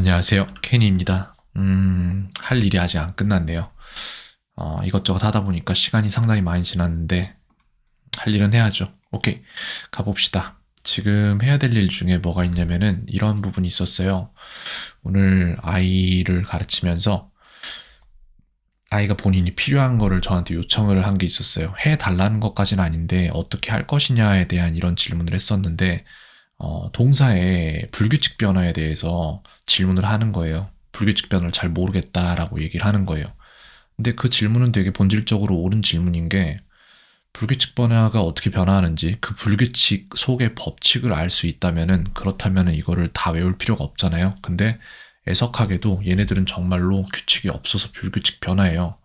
안녕하세요. 케니입니다. 할 일이 아직 안 끝났네요. 이것저것 하다 보니까 시간이 상당히 많이 지났는데, 할 일은 해야죠. 오케이. 가봅시다. 지금 해야 될 일 중에 뭐가 있냐면은, 이런 부분이 있었어요. 오늘 아이를 가르치면서, 아이가 본인이 필요한 거를 저한테 요청을 한 게 있었어요. 해달라는 것까지는 아닌데, 어떻게 할 것이냐에 대한 이런 질문을 했었는데, 동사의 불규칙 변화에 대해서 질문을 하는 거예요. 불규칙 변화를 잘 모르겠다라고 얘기를 하는 거예요. 근데 그 질문은 되게 본질적으로 옳은 질문인 게 불규칙 변화가 어떻게 변화하는지 그 불규칙 속의 법칙을 알 수 있다면은 그렇다면은 이거를 다 외울 필요가 없잖아요. 근데 애석하게도 얘네들은 정말로 규칙이 없어서 불규칙 변화예요.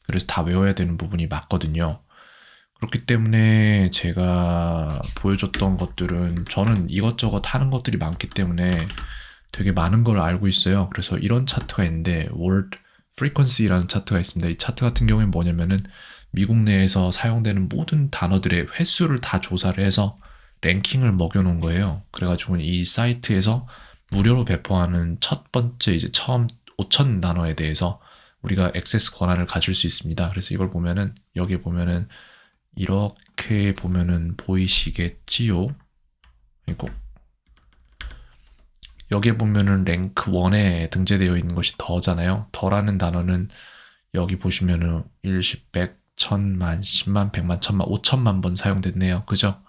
그래서 다 외워야 되는 부분이 맞거든요. 그렇기 때문에 제가 보여줬던 것들은 저는 이것저것 하는 것들이 많기 때문에 되게 많은 걸 알고 있어요. 그래서 이런 차트가 있는데 word frequency라는 차트가 있습니다. 이 차트 같은 경우에는 뭐냐면은 미국 내에서 사용되는 모든 단어들의 횟수를 다 조사를 해서 랭킹을 먹여놓은 거예요. 그래가지고 이 사이트에서 무료로 배포하는 첫 번째 이제 처음 5천 단어에 대해서 우리가 액세스 권한을 가질 수 있습니다. 그래서 이걸 보면은 여기 보면은 이렇게 보면은 보이시겠지요? 이거 여기에 보면은 랭크 1에 등재되어 있는 것이 더잖아요. 더라는 단어는 여기 보시면은 1, 10, 100, 1000만, 10만, 100만, 1000만, 5천만 번 사용됐네요. 그죠?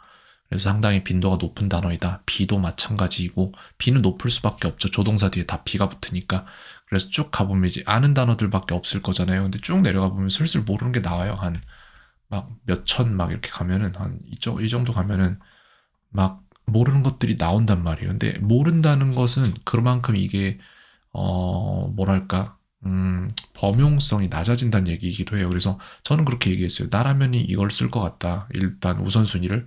그래서 상당히 빈도가 높은 단어이다. 비도 마찬가지이고 비는 높을 수밖에 없죠. 조동사 뒤에 다 비가 붙으니까. 그래서 쭉 가보면 이제 아는 단어들밖에 없을 거잖아요. 근데 쭉 내려가 보면 슬슬 모르는 게 나와요. 한 막 몇천 막 이렇게 가면은 한 이 정도 가면은 막 모르는 것들이 나온단 말이에요. 근데 모른다는 것은 그만큼 이게 뭐랄까 범용성이 낮아진다는 얘기이기도 해요. 그래서 저는 그렇게 얘기했어요. 나라면이 이걸 쓸 것 같다. 일단 우선순위를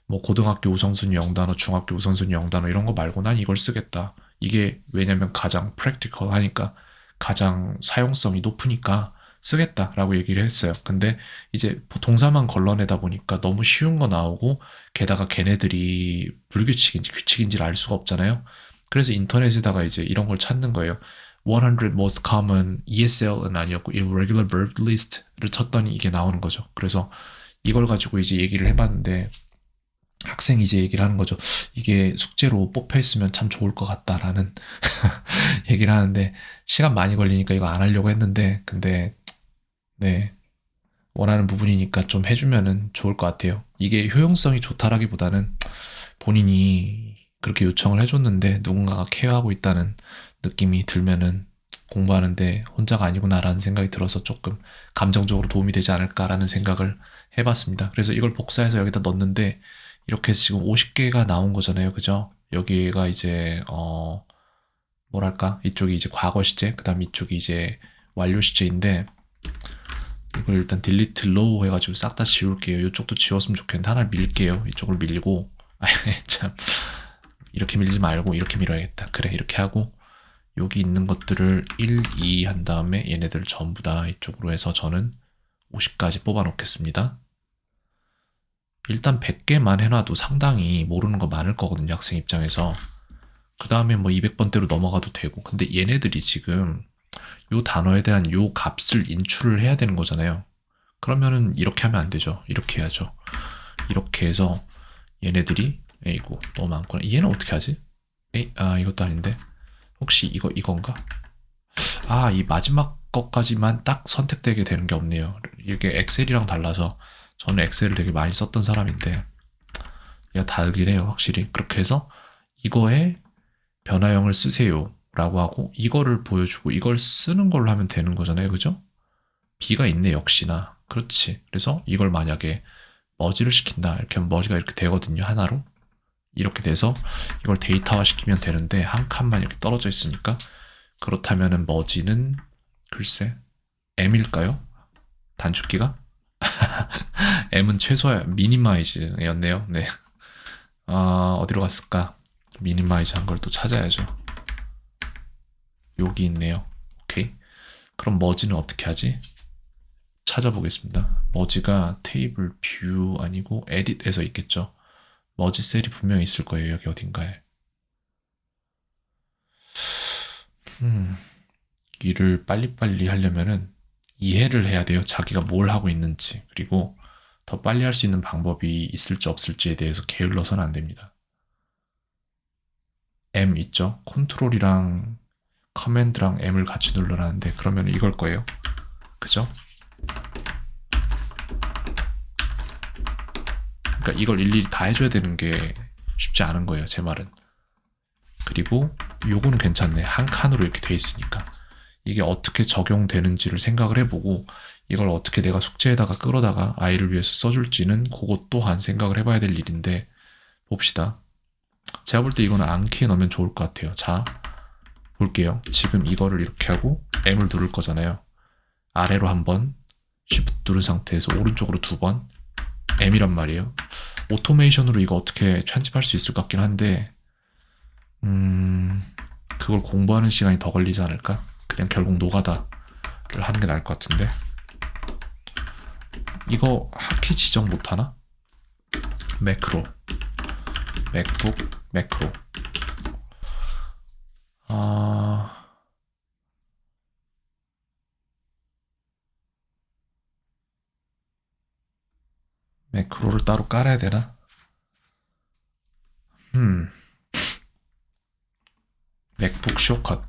뭐 고등학교 우선순위 0단어, 중학교 우선순위 0단어 이런 거 말고 난 이걸 쓰겠다. 이게 왜냐면 가장 프랙티컬 하니까 가장 사용성이 높으니까 쓰겠다라고 얘기를 했어요. 근데 이제 동사만 걸러내다 보니까 너무 쉬운 거 나오고 게다가 걔네들이 불규칙인지 규칙인지를 알 수가 없잖아요. 그래서 인터넷에다가 이제 이런 걸 찾는 거예요. 100 most common ESL은 아니었고 irregular verb list를 쳤더니 이게 나오는 거죠. 그래서 이걸 가지고 이제 얘기를 해봤는데 학생이 이제 얘기를 하는 거죠. 이게 숙제로 뽑혀 있으면 참 좋을 것 같다라는 얘기를 하는데 시간 많이 걸리니까 이거 안 하려고 했는데 근데 네 원하는 부분이니까 좀 해주면은 좋을 것 같아요. 이게 효용성이 좋다라기보다는 본인이 그렇게 요청을 해줬는데 누군가가 케어하고 있다는 느낌이 들면은 공부하는데 혼자가 아니구나라는 생각이 들어서 조금 감정적으로 도움이 되지 않을까라는 생각을 해봤습니다. 그래서 이걸 복사해서 여기다 넣었는데 이렇게 지금 50개가 나온 거잖아요. 그죠? 여기가 이제 뭐랄까 이쪽이 이제 과거 시제 그다음 이쪽이 이제 완료 시제인데 이걸 일단 딜리트 로우 해가지고 싹 다 지울게요. 이쪽도 지웠으면 좋겠는데 하나를 밀게요. 이쪽을 밀고 참 이렇게 밀지 말고 이렇게 밀어야겠다. 그래 이렇게 하고 여기 있는 것들을 1, 2 한 다음에 얘네들 전부 다 이쪽으로 해서 저는 50까지 뽑아 놓겠습니다. 일단 100개만 해놔도 상당히 모르는 거 많을 거거든요. 학생 입장에서. 그 다음에 뭐 200번대로 넘어가도 되고. 근데 얘네들이 지금 요 단어에 대한 요 값을 인출을 해야 되는 거잖아요. 그러면은 이렇게 하면 안 되죠. 이렇게 해야죠. 이렇게 해서 얘네들이 에이고 너무 많구나. 얘는 어떻게 하지? 에이 이것도 아닌데. 혹시 이건가? 이 마지막 것까지만 딱 선택되게 되는 게 없네요. 이게 엑셀이랑 달라서 저는 엑셀을 되게 많이 썼던 사람인데 얘가 다르긴 해요. 확실히. 그렇게 해서 이거에 변화형을 쓰세요. 라고 하고 이거를 보여주고 이걸 쓰는 걸로 하면 되는 거잖아요. 그죠? B가 있네 역시나. 그렇지. 그래서 이걸 만약에 머지를 시킨다. 이렇게 하면 머지가 이렇게 되거든요. 하나로. 이렇게 돼서 이걸 데이터화 시키면 되는데 한 칸만 이렇게 떨어져 있으니까 그렇다면은 머지는 글쎄 M일까요? 단축키가? M은 최소야 미니마이즈였네요. 네. 어디로 갔을까? 미니마이즈 한 걸 또 찾아야죠. 여기 있네요. 오케이. 그럼 머지는 어떻게 하지? 찾아보겠습니다. 머지가 테이블 뷰 아니고 에딧에서 있겠죠. 머지 셀이 분명히 있을 거예요. 여기 어딘가에. 음, 일을 빨리빨리 하려면은 이해를 해야 돼요. 자기가 뭘 하고 있는지. 그리고 더 빨리 할 수 있는 방법이 있을지 없을지에 대해서 게을러서는 안 됩니다. M 있죠? 컨트롤이랑 커맨드랑 M을 같이 눌러라는데 그러면 이걸 거예요. 그죠? 그러니까 이걸 일일이 다 해줘야 되는 게 쉽지 않은 거예요. 제 말은. 그리고 요거는 괜찮네. 한 칸으로 이렇게 돼 있으니까. 이게 어떻게 적용되는지를 생각을 해보고 이걸 어떻게 내가 숙제에다가 끌어다가 아이를 위해서 써줄지는 그것 또한 생각을 해봐야 될 일인데 봅시다. 제가 볼 때 이거는 암키에 넣으면 좋을 것 같아요. 자, 볼게요. 지금 이거를 이렇게 하고 M을 누를 거잖아요. 아래로 한 번, Shift 누른 상태에서 오른쪽으로 두 번, M이란 말이에요. 오토메이션으로 이거 어떻게 편집할 수 있을 것 같긴 한데 그걸 공부하는 시간이 더 걸리지 않을까? 그냥 결국 노가다를 하는 게 나을 것 같은데 이거 하키 지정 못하나? 매크로 맥북 매크로 매크로를 따로 깔아야 되나? 맥북 쇼컷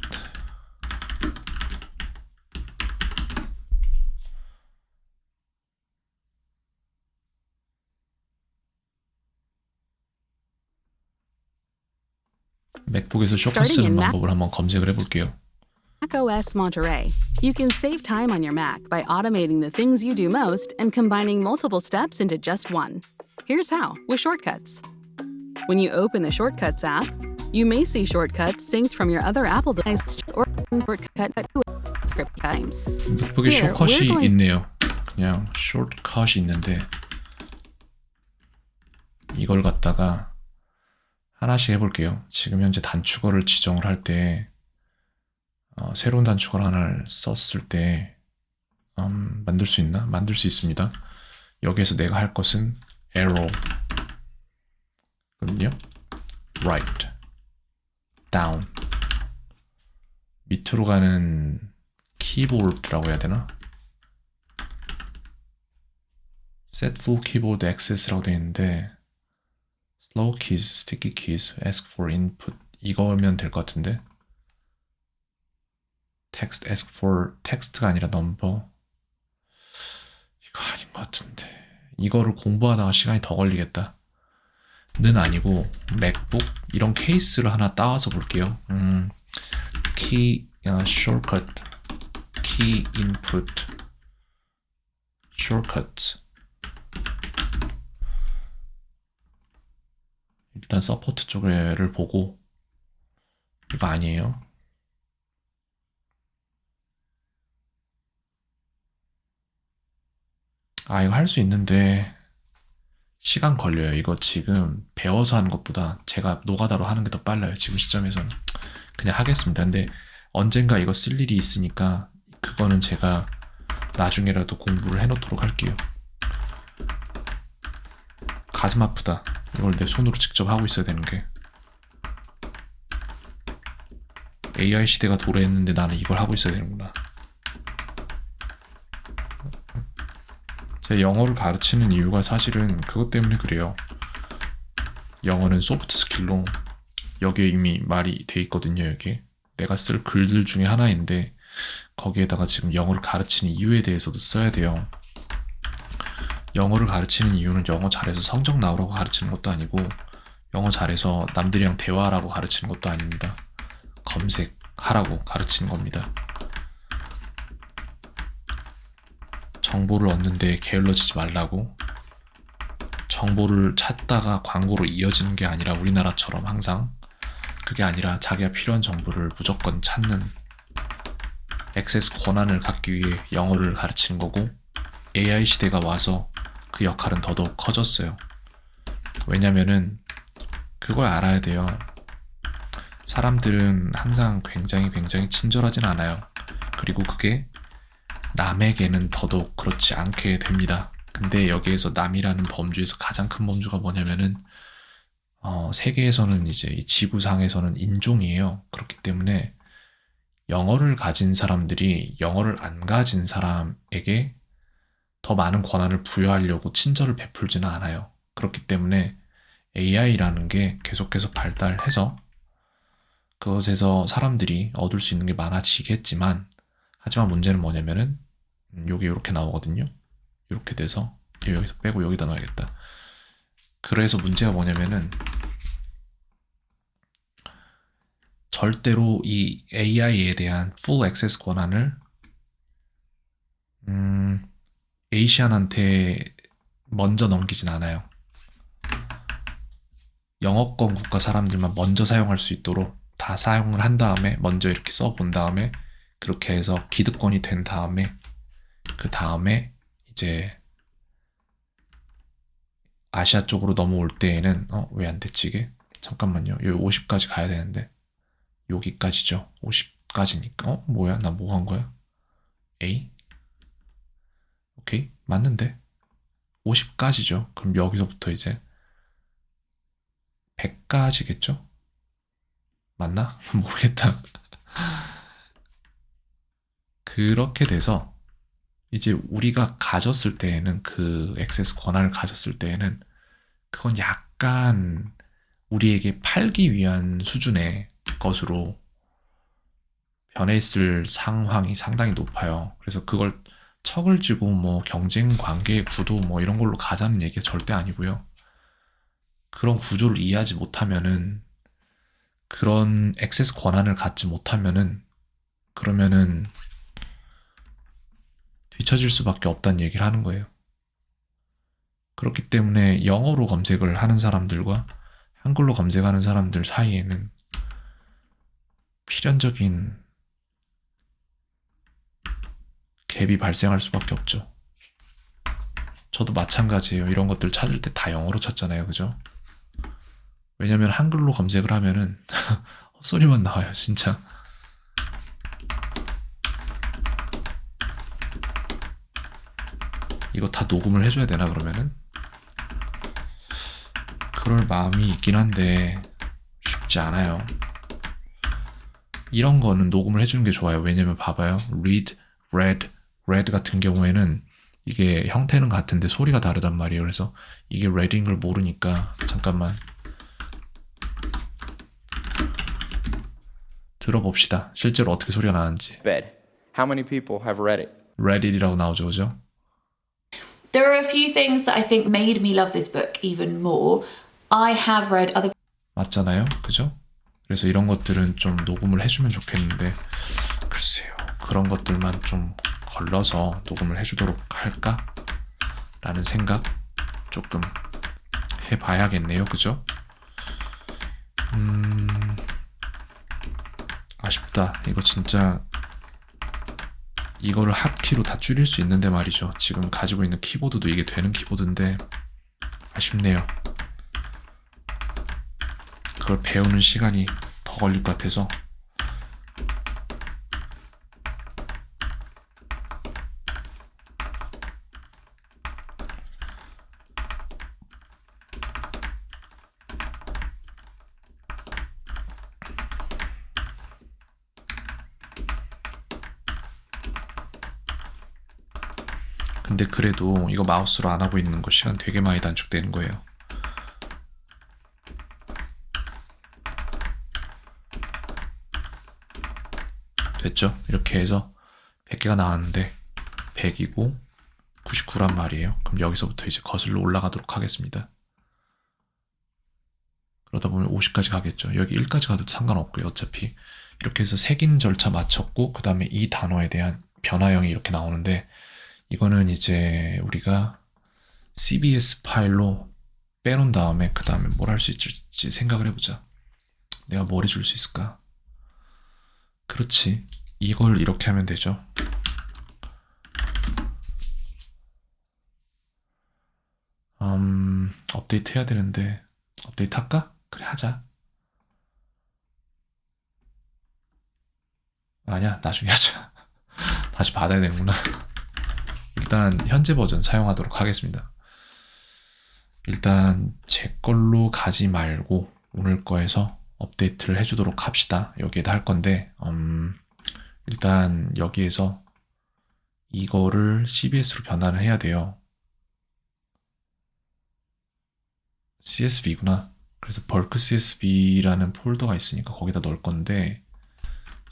맥북에서 쇼컷 Starting 쓰는 in Mac 방법을 한번 검색을 해볼게요. OS Monterey, you can save time on your Mac by automating the things you do most and combining multiple steps into just one. Here's how, with shortcuts. When you open the Shortcuts app, you may see shortcuts synced from your other Apple devices or shortcut script times. 맥북에 Here, 쇼컷이 we're going- 있네요. 그냥 숏컷이 있는데 이걸 갖다가 하나씩 해볼게요. 지금 현재 단축어를 지정을 할 때 새로운 단축어를 하나를 썼을 때 만들 수 있나? 만들 수 있습니다. 여기에서 내가 할 것은 arrow 거든요. right, down 밑으로 가는 키보드라고 해야 되나? set full keyboard access라고 되어 있는데 slow keys, sticky keys, ask for input 이거면 될 것 같은데 text, ask for text가 아니라 number 이거 아닌 것 같은데 이거를 공부하다가 시간이 더 걸리겠다 는 아니고 맥북 이런 케이스를 하나 따와서 볼게요 key, shortcut, key input shortcuts 일단 서포트 쪽을 보고 이거 아니에요. 이거 할 수 있는데 시간 걸려요. 이거 지금 배워서 하는 것보다 제가 노가다로 하는 게 더 빨라요. 지금 시점에서는 그냥 하겠습니다. 근데 언젠가 이거 쓸 일이 있으니까 그거는 제가 나중에라도 공부를 해놓도록 할게요. 가슴 아프다. 이걸 내 손으로 직접 하고 있어야 되는 게 AI 시대가 도래했는데 나는 이걸 하고 있어야 되는구나. 제가 영어를 가르치는 이유가 사실은 그것 때문에 그래요. 영어는 소프트 스킬로 여기에 이미 말이 돼 있거든요. 여기 내가 쓸 글들 중에 하나인데 거기에다가 지금 영어를 가르치는 이유에 대해서도 써야 돼요. 영어를 가르치는 이유는 영어 잘해서 성적 나오라고 가르치는 것도 아니고 영어 잘해서 남들이랑 대화하라고 가르치는 것도 아닙니다. 검색하라고 가르치는 겁니다. 정보를 얻는데 게을러지지 말라고 정보를 찾다가 광고로 이어지는 게 아니라 우리나라처럼 항상 그게 아니라 자기가 필요한 정보를 무조건 찾는 액세스 권한을 갖기 위해 영어를 가르치는 거고 AI 시대가 와서 그 역할은 더더욱 커졌어요. 왜냐면은 그걸 알아야 돼요. 사람들은 항상 굉장히 친절하진 않아요. 그리고 그게 남에게는 더더욱 그렇지 않게 됩니다. 근데 여기에서 남이라는 범주에서 가장 큰 범주가 뭐냐면은 세계에서는 이제 이 지구상에서는 인종이에요. 그렇기 때문에 영어를 가진 사람들이 영어를 안 가진 사람에게 더 많은 권한을 부여하려고 친절을 베풀지는 않아요. 그렇기 때문에 AI라는 게 계속해서 발달해서 그것에서 사람들이 얻을 수 있는 게 많아지겠지만, 하지만 문제는 뭐냐면은 여기 이렇게 나오거든요. 이렇게 돼서 여기서 빼고 여기다 넣어야겠다. 그래서 문제가 뭐냐면은 절대로 이 AI에 대한 full access 권한을 에이시안한테 먼저 넘기진 않아요. 영어권 국가 사람들만 먼저 사용할 수 있도록 다 사용을 한 다음에 먼저 이렇게 써본 다음에 그렇게 해서 기득권이 된 다음에 그 다음에 이제 아시아 쪽으로 넘어올 때에는 왜 안 됐지 이게? 잠깐만요. 여기 50까지 가야 되는데 여기까지죠. 50까지니까 뭐야? 나 뭐 한 거야? A? 오케이 맞는데 50까지죠. 그럼 여기서부터 이제 100까지겠죠? 맞나? 모르겠다. 그렇게 돼서 이제 우리가 가졌을 때에는 그 액세스 권한을 가졌을 때에는 그건 약간 우리에게 팔기 위한 수준의 것으로 변해 있을 상황이 상당히 높아요. 그래서 그걸 척을 쥐고 뭐 경쟁 관계 구도 뭐 이런 걸로 가자는 얘기가 절대 아니고요. 그런 구조를 이해하지 못하면은 그런 액세스 권한을 갖지 못하면은 그러면은 뒤처질 수밖에 없다는 얘기를 하는 거예요. 그렇기 때문에 영어로 검색을 하는 사람들과 한글로 검색하는 사람들 사이에는 필연적인 갭이 발생할 수밖에 없죠. 저도 마찬가지예요. 이런 것들 찾을 때 다 영어로 찾잖아요. 그죠? 왜냐면 한글로 검색을 하면은 헛소리만 나와요. 진짜. 이거 다 녹음을 해줘야 되나 그러면은? 그럴 마음이 있긴 한데 쉽지 않아요. 이런 거는 녹음을 해주는 게 좋아요. 왜냐면 봐봐요. read, read 같은 경우에는 이게 형태는 같은데 소리가 다르단 말이에요. 그래서 이게 read인 걸 모르니까 잠깐만 들어봅시다. 실제로 어떻게 소리가 나는지. bed. How many people have read it? read it이라고 나오죠. 그죠? There are a few things that I think made me love this book even more. I have read other 맞잖아요. 그죠? 그래서 이런 것들은 좀 녹음을 해주면 좋겠는데 글쎄요. 그런 것들만 좀 걸러서 녹음을 해주도록 할까? 라는 생각 조금 해봐야겠네요. 그죠? 아쉽다. 이거 진짜 이거를 핫키로 다 줄일 수 있는데 말이죠. 지금 가지고 있는 키보드도 이게 되는 키보드인데 아쉽네요. 그걸 배우는 시간이 더 걸릴 것 같아서 근데 그래도 이거 마우스로 안 하고 있는 거 시간 되게 많이 단축되는 거예요. 됐죠? 이렇게 해서 100개가 나왔는데 100이고 99란 말이에요. 그럼 여기서부터 이제 거슬러 올라가도록 하겠습니다. 그러다 보면 50까지 가겠죠. 여기 1까지 가도 상관없고요. 어차피 이렇게 해서 색인 절차 마쳤고 그 다음에 이 단어에 대한 변화형이 이렇게 나오는데 이거는 이제 우리가 CBS 파일로 빼놓은 다음에 그 다음에 뭘 할 수 있을지 생각을 해보자. 내가 뭘 해줄 수 있을까? 그렇지. 이걸 이렇게 하면 되죠. 업데이트 해야 되는데 업데이트 할까? 그래 하자. 아니야 나중에 하자. 다시 받아야 되는구나. 일단 현재 버전 사용하도록 하겠습니다. 일단 제 걸로 가지 말고 오늘 거에서 업데이트를 해주도록 합시다. 여기에다 할 건데 일단 여기에서 이거를 CBS로 변환을 해야 돼요. CSV구나. 그래서 bulk CSV라는 폴더가 있으니까 거기다 넣을 건데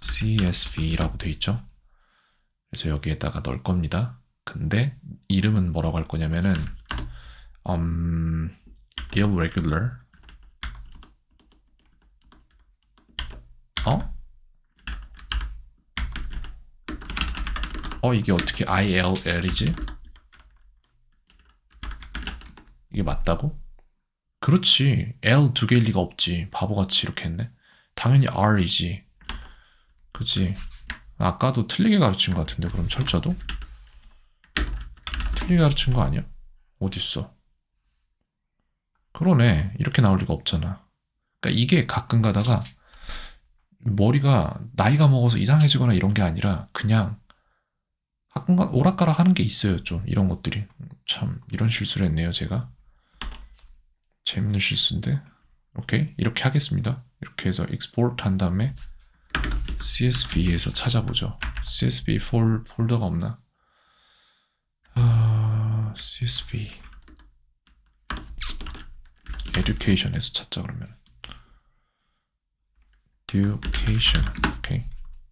CSV라고 돼 있죠. 그래서 여기에다가 넣을 겁니다. 근데 이름은 뭐라고 할 거냐면은 irregular 이게 어떻게 ILL이지? 이게 맞다고? 그렇지. L 두 개일 리가 없지. 바보같이 이렇게 했네. 당연히 R이지. 그치? 아까도 틀리게 가르친 것 같은데 그럼 철자도? 틀리게 가르친 거 아니야? 어딨어? 그러네. 이렇게 나올 리가 없잖아. 그러니까 이게 가끔 가다가 머리가 나이가 먹어서 이상해지거나 이런 게 아니라 그냥 가끔가 오락가락 하는 게 있어요. 좀 이런 것들이. 참 이런 실수를 했네요. 제가. 재밌는 실수인데. 오케이. 이렇게 하겠습니다. 이렇게 해서 export 한 다음에 CSV에서 찾아보죠. CSV 폴더가 없나? CSV education에서 찾자 그러면 education 오케이.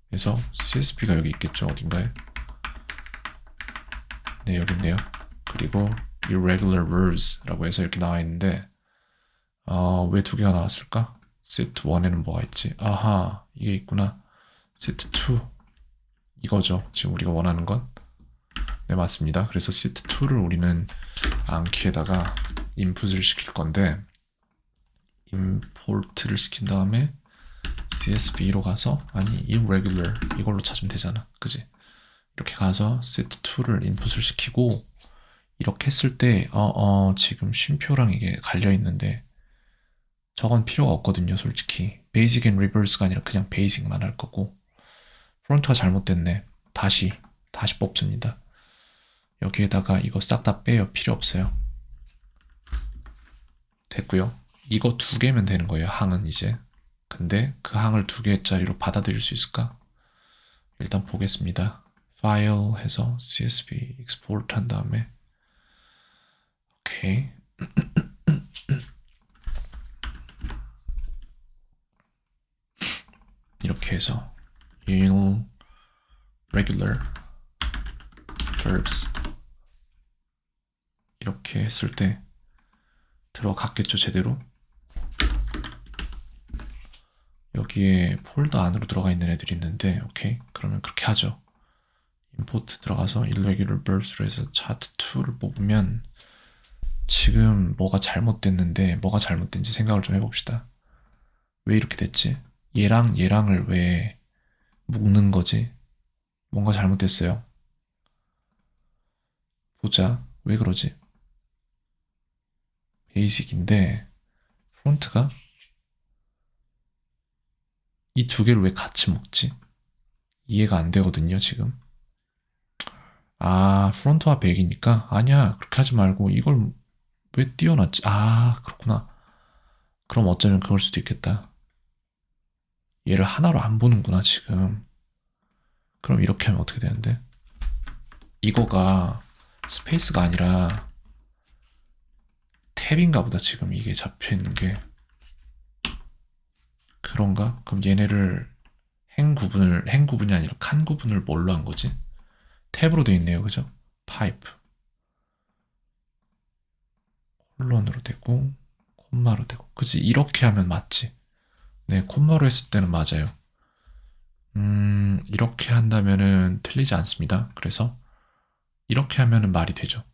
그래서 CSV가 여기 있겠죠 어딘가에. 네 여기 있네요. 그리고 irregular verbs라고 해서 이렇게 나와 있는데 왜 두 개가 나왔을까? set 1에는 뭐가 있지? 아하 이게 있구나. set 2 이거죠. 지금 우리가 원하는 건. 네 맞습니다. 그래서 set 2를 우리는 암키에다가 인풋을 시킬 건데 import를 시킨 다음에 CSV로 가서 아니 irregular 이걸로 찾으면 되잖아. 그지? 이렇게 가서 set 2를 인풋을 시키고 이렇게 했을 때 지금 쉼표랑 이게 갈려 있는데 저건 필요가 없거든요. 솔직히 basic and reverse가 아니라 그냥 basic만 할 거고 프론트가 잘못됐네. 다시 뽑습니다. 여기에다가 이거 싹 다 빼요. 필요 없어요. 됐고요. 이거 두 개면 되는 거예요. 항은 이제. 근데 그 항을 두 개짜리로 받아들일 수 있을까? 일단 보겠습니다. 파일 해서 CSV export 한 다음에 오케이. 이렇게 해서 irregular verbs 이렇게 했을 때 들어갔겠죠 제대로. 여기에 폴더 안으로 들어가 있는 애들이 있는데 오케이 그러면 그렇게 하죠. import 들어가서 irregular verbs로 해서 chart 2를 뽑으면 지금 뭐가 잘못됐는데 뭐가 잘못된지 생각을 좀 해봅시다. 왜 이렇게 됐지? 얘랑 얘랑을 왜 묶는 거지? 뭔가 잘못됐어요. 보자. 왜 그러지? 베이직인데 프론트가 이 두 개를 왜 같이 묶지? 이해가 안 되거든요, 지금. 프론트와 백이니까 아니야. 그렇게 하지 말고 이걸 왜 띄워놨지? 그렇구나. 그럼 어쩌면 그걸 수도 있겠다. 얘를 하나로 안 보는구나, 지금. 그럼 이렇게 하면 어떻게 되는데? 이거가 스페이스가 아니라 탭인가 보다, 지금 이게 잡혀있는 게. 그런가? 그럼 얘네를 행 구분이 아니라 칸 구분을 뭘로 한 거지? 탭으로 돼 있네요, 그죠? 파이프. 콜론으로 되고, 콤마로 되고. 그치? 이렇게 하면 맞지? 네, 콤마로 했을 때는 맞아요. 이렇게 한다면은 틀리지 않습니다. 그래서 이렇게 하면은 말이 되죠.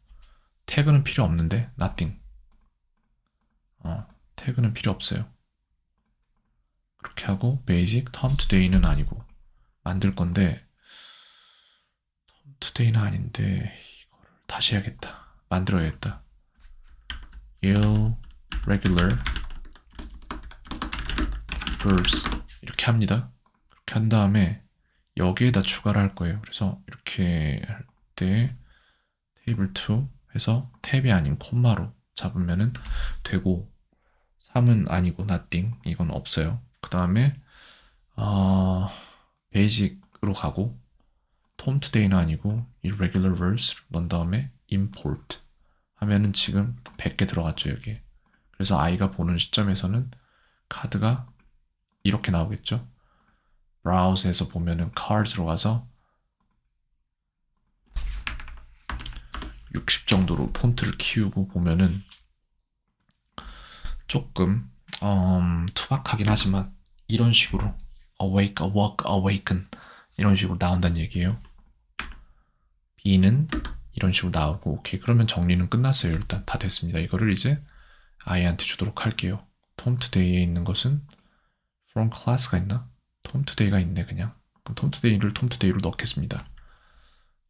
태그는 필요 없는데, nothing. 태그는 필요 없어요. 그렇게 하고, basic, term today는 아니고, 만들 건데, term today는 아닌데, 이거를 다시 해야겠다. 만들어야겠다. irregular verbs. 이렇게 합니다. 그렇게 한 다음에, 여기에다 추가를 할 거예요. 그래서 이렇게 할 때, table 2 해서 탭이 아닌 콤마로 잡으면은 되고, 3은 아니고 nothing. 이건 없어요. 그 다음에 basic irregular로 가고 tom today는 아니고 irregular verbs 넣은 다음에 import 하면은 지금 100개 들어갔죠 여기에. 그래서 아이가 보는 시점에서는 카드가 이렇게 나오겠죠. browse에서 보면은 cards로 가서 60 정도로 폰트를 키우고 보면은 조금 투박하긴 하지만 이런 식으로 awake, awoke, awaken 이런 식으로 나온다는 얘기예요. B는 이런 식으로 나오고 오케이 그러면 정리는 끝났어요. 일단 다 됐습니다. 이거를 이제 아이한테 주도록 할게요. Tom today에 있는 것은 from class가 있나? Tom today가 있네 그냥. 그럼 Tom today를 Tom today로 넣겠습니다.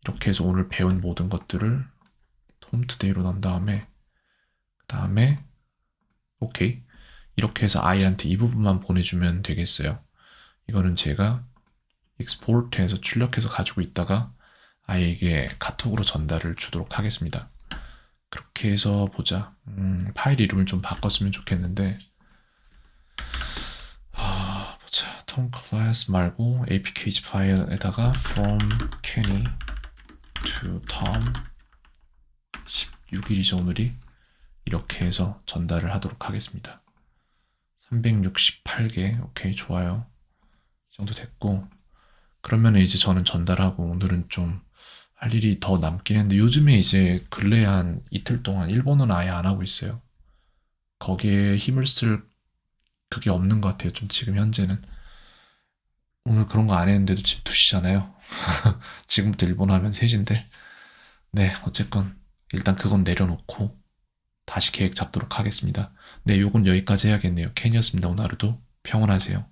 이렇게 해서 오늘 배운 모든 것들을 Tom today로 넣은 다음에 그 다음에 오케이 이렇게 해서 아이한테 이 부분만 보내주면 되겠어요. 이거는 제가 export해서 출력해서 가지고 있다가 아이에게 카톡으로 전달을 주도록 하겠습니다. 그렇게 해서 보자. 파일 이름을 좀 바꿨으면 좋겠는데 보자. Tom class 말고 apkg 파일에다가 from Kenny to Tom 16일이죠 오늘이. 이렇게 해서 전달을 하도록 하겠습니다. 368개 오케이 좋아요. 이 정도 됐고 그러면 이제 저는 전달하고 오늘은 좀 할 일이 더 남긴 했는데 요즘에 이제 근래 한 이틀 동안 일본어는 아예 안 하고 있어요. 거기에 힘을 쓸 그게 없는 것 같아요. 좀 지금 현재는. 오늘 그런 거 안 했는데도 지금 2시잖아요. 지금부터 일본어 하면 3시인데 네 어쨌건 일단 그건 내려놓고 다시 계획 잡도록 하겠습니다. 네 요건 여기까지 해야겠네요. 캔이었습니다. 오늘 하루도 평온하세요.